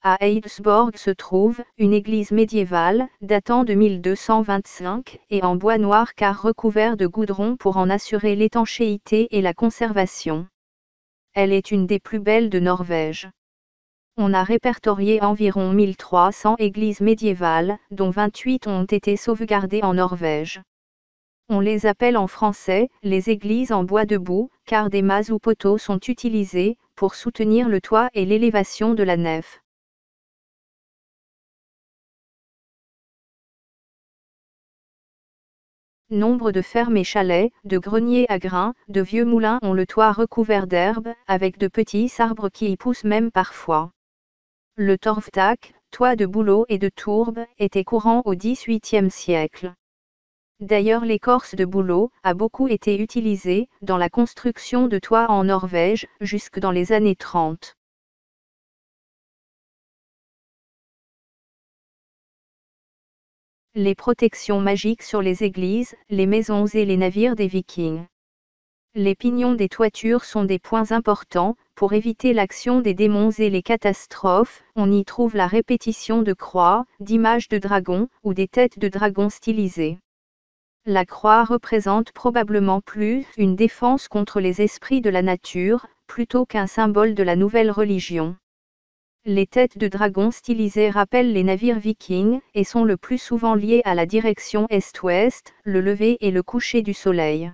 à Eidsborg se trouve une église médiévale, datant de 1225, et en bois noir car recouvert de goudron pour en assurer l'étanchéité et la conservation. Elle est une des plus belles de Norvège. On a répertorié environ 1300 églises médiévales, dont 28 ont été sauvegardées en Norvège. On les appelle en français les églises en bois debout, car des mâts ou poteaux sont utilisés pour soutenir le toit et l'élévation de la nef. Nombre de fermes et chalets, de greniers à grains, de vieux moulins ont le toit recouvert d'herbe, avec de petits arbres qui y poussent même parfois. Le torvtak, toit de bouleau et de tourbe, était courant au XVIIIe siècle. D'ailleurs l'écorce de bouleau a beaucoup été utilisée dans la construction de toits en Norvège, jusque dans les années 30. Les protections magiques sur les églises, les maisons et les navires des Vikings. Les pignons des toitures sont des points importants, pour éviter l'action des démons et les catastrophes. On y trouve la répétition de croix, d'images de dragons, ou des têtes de dragons stylisées. La croix représente probablement plus une défense contre les esprits de la nature, plutôt qu'un symbole de la nouvelle religion. Les têtes de dragon stylisées rappellent les navires vikings, et sont le plus souvent liées à la direction est-ouest, le lever et le coucher du soleil.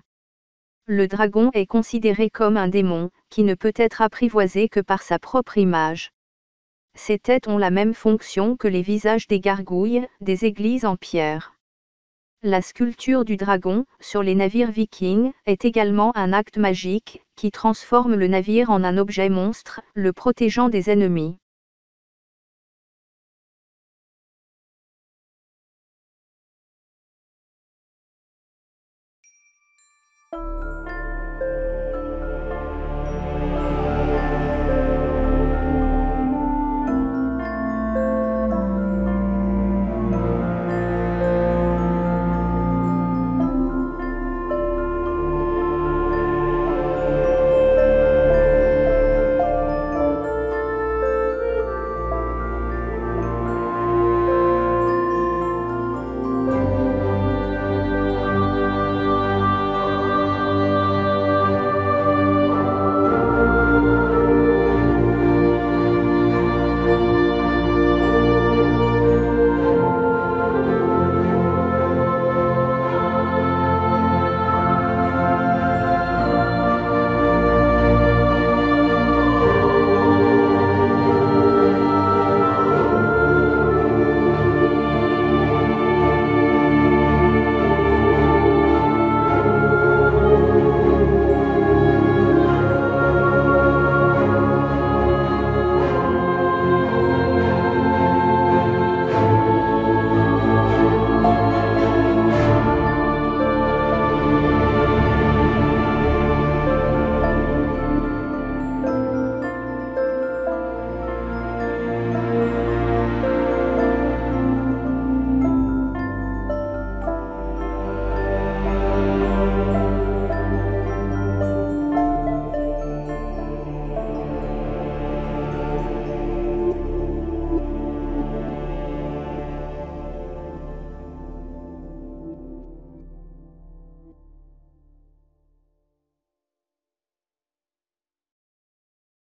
Le dragon est considéré comme un démon, qui ne peut être apprivoisé que par sa propre image. Ces têtes ont la même fonction que les visages des gargouilles, des églises en pierre. La sculpture du dragon, sur les navires vikings, est également un acte magique, qui transforme le navire en un objet monstre, le protégeant des ennemis.